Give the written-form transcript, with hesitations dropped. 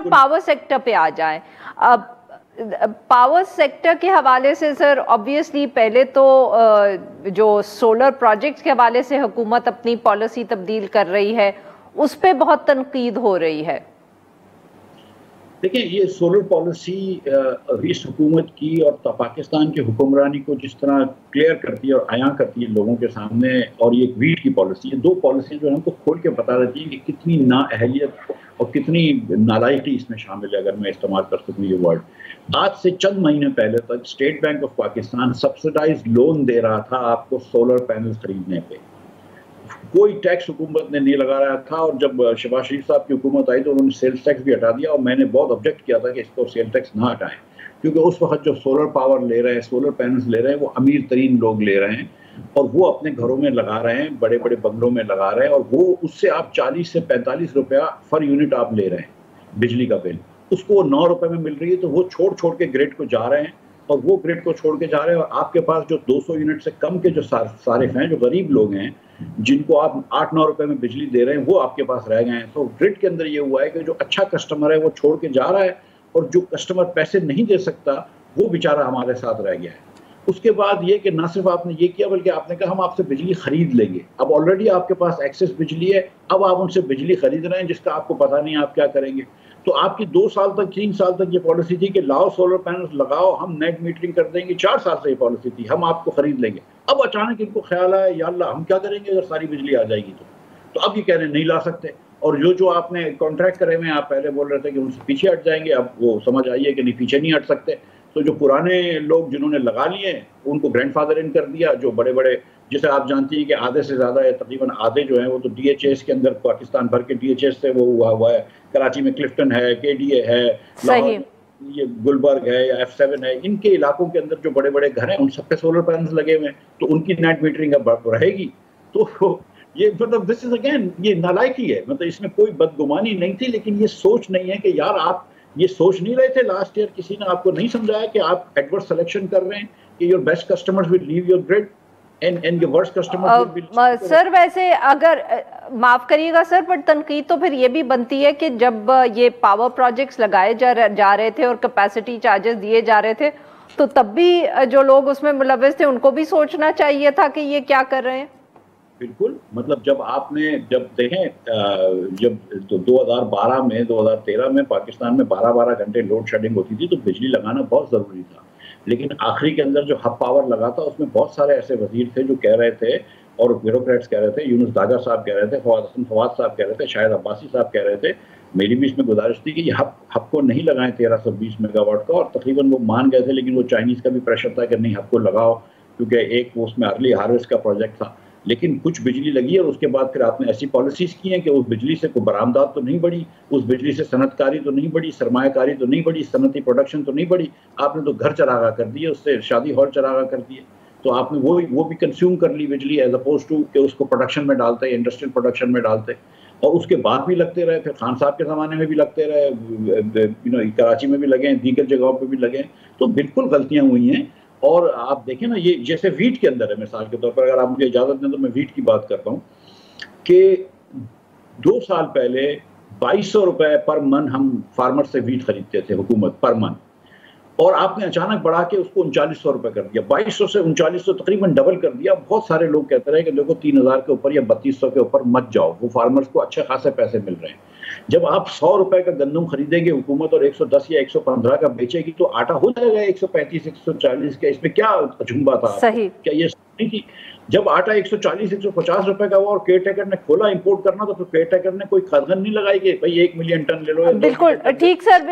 Power sector पे आ जाएं। अब पावर सेक्टर के हवाले से सर, ऑब्वियसली पहले तो जो सोलर प्रोजेक्ट्स के हवाले से हुकूमत अपनी पॉलिसी तब्दील कर रही है, उस पे बहुत तनकीद हो रही है। देखिए, ये सोलर पॉलिसी इस हुकूमत की और पाकिस्तान की हुक्मरानी को जिस तरह क्लियर करती है और आया करती है लोगों के सामने, और ये वीट की पॉलिसी है, दो पॉलिसी जो हमको खोल के बता देती है कि कितनी नाअहलियत और कितनी नालायकी इसमें शामिल है, अगर मैं इस्तेमाल कर सकूँ ये वर्ड। आज से चंद महीने पहले तक State Bank of Pakistan subsidise loan दे रहा था आपको सोलर पैनल खरीदने पे। कोई टैक्स हुकूमत ने नहीं लगा रहा था, और जब शहबाज शरीफ साहब की हुकूमत आई तो उन्होंने सेल्स टैक्स भी हटा दिया, और मैंने बहुत ऑब्जेक्ट किया था कि इसको सेल टैक्स ना हटाएं, क्योंकि उस वक्त जो सोलर पावर ले रहे हैं, सोलर पैनल्स ले रहे हैं, वो अमीर तरीन लोग ले रहे हैं और वो अपने घरों में लगा रहे हैं, बड़े बड़े बंगलों में लगा रहे हैं, और वो उससे आप 40 से 45 रुपया फर यूनिट आप ले रहे हैं बिजली का बिल, उसको 9 रुपए में मिल रही है, तो वो छोड़ छोड़ के ग्रिड को जा रहे हैं, और वो ग्रिड को छोड़ के जा रहे हैं, और आपके पास जो 200 यूनिट से कम के जो सारिफ हैं, जो गरीब लोग हैं, जिनको आप 8-9 रुपए में बिजली दे रहे हैं, वो आपके पास रह गए हैं। तो ग्रिड के अंदर ये हुआ है कि जो अच्छा कस्टमर है वो छोड़ के जा रहा है, और जो कस्टमर पैसे नहीं दे सकता वो बेचारा हमारे साथ रह गया है। उसके बाद ये कि ना सिर्फ आपने ये किया, बल्कि आपने कहा हम आपसे बिजली खरीद लेंगे। अब ऑलरेडी आपके पास एक्सेस बिजली है, अब आप उनसे बिजली खरीद रहे हैं जिसका आपको पता नहीं आप क्या करेंगे। तो आपकी 2 साल तक 3 साल तक ये पॉलिसी थी कि लाओ सोलर पैनल्स लगाओ, हम नेट मीटरिंग कर देंगे। 4 साल से ये पॉलिसी थी, हम आपको खरीद लेंगे। अब अचानक इनको ख्याल आया, या अल्लाह हम क्या करेंगे अगर सारी बिजली आ जाएगी तो अब ये कह रहे हैं नहीं ला सकते। और जो आपने कॉन्ट्रैक्ट करे हुए हैं, आप पहले बोल रहे थे कि उनसे पीछे हट जाएंगे, अब वो समझ आइए कि नहीं, पीछे नहीं हट सकते। तो जो पुराने लोग जिन्होंने लगा लिए उनको ग्रैंडफादर इन कर दिया, जो बड़े बड़े, जैसे आप जानती हैं कि आधे से ज़्यादा है, तकरीबन आधे जो हैं वो तो DHS के अंदर, पाकिस्तान भर के DHS से वो हुआ है। कराची में क्लिफ्टन है, KDA है, ये गुलबर्ग है या F7 है, इनके इलाकों के अंदर जो बड़े बड़े घर हैं उन सब पे सोलर पैनल्स लगे हुए हैं, तो उनकी नेट मीटरिंग अब रहेगी। तो ये मतलब दिस इज अगेन ये नालायकी है, मतलब इसमें कोई बदगुमानी नहीं थी, लेकिन ये सोच नहीं है कि यार आप ये सोच नहीं रहे थे लास्ट ईयर, किसी ने आपको नहीं समझाया कि आप एडवर्स सिलेक्शन कर रहे हैं कि your best customers will leave your grid and your worst customers will be. Sir वैसे अगर माफ करिएगा सर, पर तनकीद तो फिर ये भी बनती है कि जब ये पावर प्रोजेक्ट्स लगाए जा रहे थे और कैपेसिटी चार्जेस दिए जा रहे थे, तो तब भी जो लोग उसमें मुलव्वस थे उनको भी सोचना चाहिए था कि ये क्या कर रहे हैं। बिल्कुल, मतलब जब देखें, जब तो 2012 में 2013 में पाकिस्तान में 12-12 घंटे लोड शेडिंग होती थी, तो बिजली लगाना बहुत ज़रूरी था। लेकिन आखिरी के अंदर जो हब पावर लगा था उसमें बहुत सारे ऐसे वजीर थे जो कह रहे थे, और ब्यूरोक्रेट्स कह रहे थे, यूनुस दागा साहब कह रहे थे, फवाद साहब कह रहे थे, शाहिद अब्बासी साहब कह रहे थे। मेरी भी इसमें गुजारिश थी कि ये हब को नहीं लगाएं 1320 मेगावाट का, और तकरीबन वो मान गए थे, लेकिन वो चाइनीज़ का भी प्रेशर था कि नहीं हब को लगाओ, क्योंकि एक वो उसमें अर्ली हार्वेस्ट का प्रोजेक्ट था। लेकिन कुछ बिजली लगी, और उसके बाद फिर आपने ऐसी पॉलिसीज की हैं कि उस बिजली से कोई बरामदात तो नहीं बढ़ी, उस बिजली से सनतकारी तो नहीं बढ़ी, सरमायाकारी तो नहीं बढ़ी, सनती प्रोडक्शन तो नहीं बढ़ी, आपने तो घर चरागा कर दिए, उससे शादी हॉल चरागा कर दिए। तो आपने वो भी कंज्यूम कर ली बिजली, एज अपोज टू कि उसको प्रोडक्शन में डालते, इंडस्ट्रियल प्रोडक्शन में डालते, और उसके बाद भी लगते रहे, फिर खान साहब के ज़माने में भी लगते रहे, कराची में भी लगे, दीगर जगहों पर भी लगे। तो बिल्कुल गलतियाँ हुई हैं। और आप देखें ना, ये जैसे वीट के अंदर है, मिसाल के तौर पर अगर आप मुझे इजाज़त दें तो मैं वीट की बात करता हूँ कि 2 साल पहले 2200 रुपए पर मन हम फार्मर से वीट खरीदते थे, हुकूमत पर मन, और आपने अचानक बढ़ा के उसको 3900 रुपए कर दिया। 2200 से 3900 तकरीबन डबल कर दिया। बहुत सारे लोग कहते रहे कि देखो 3000 के ऊपर या 3200 के ऊपर मत जाओ, वो फार्मर्स को अच्छे खासे पैसे मिल रहे हैं। जब आप 100 रुपए का गंदम खरीदेंगे हुकूमत और 110 या 115 का बेचेगी, तो आटा हो जाएगा 135-140 का। इसमें क्या अचंभा था? सही। क्या ये नहीं थी? जब आटा 140-150 रुपए का हुआ और केयर टेकर ने खोला इंपोर्ट करना, तो फिर केयर टेकर ने कोई कदगन नहीं लगाई कि भाई 1 मिलियन टन ले लो। बिल्कुल ठीक सर।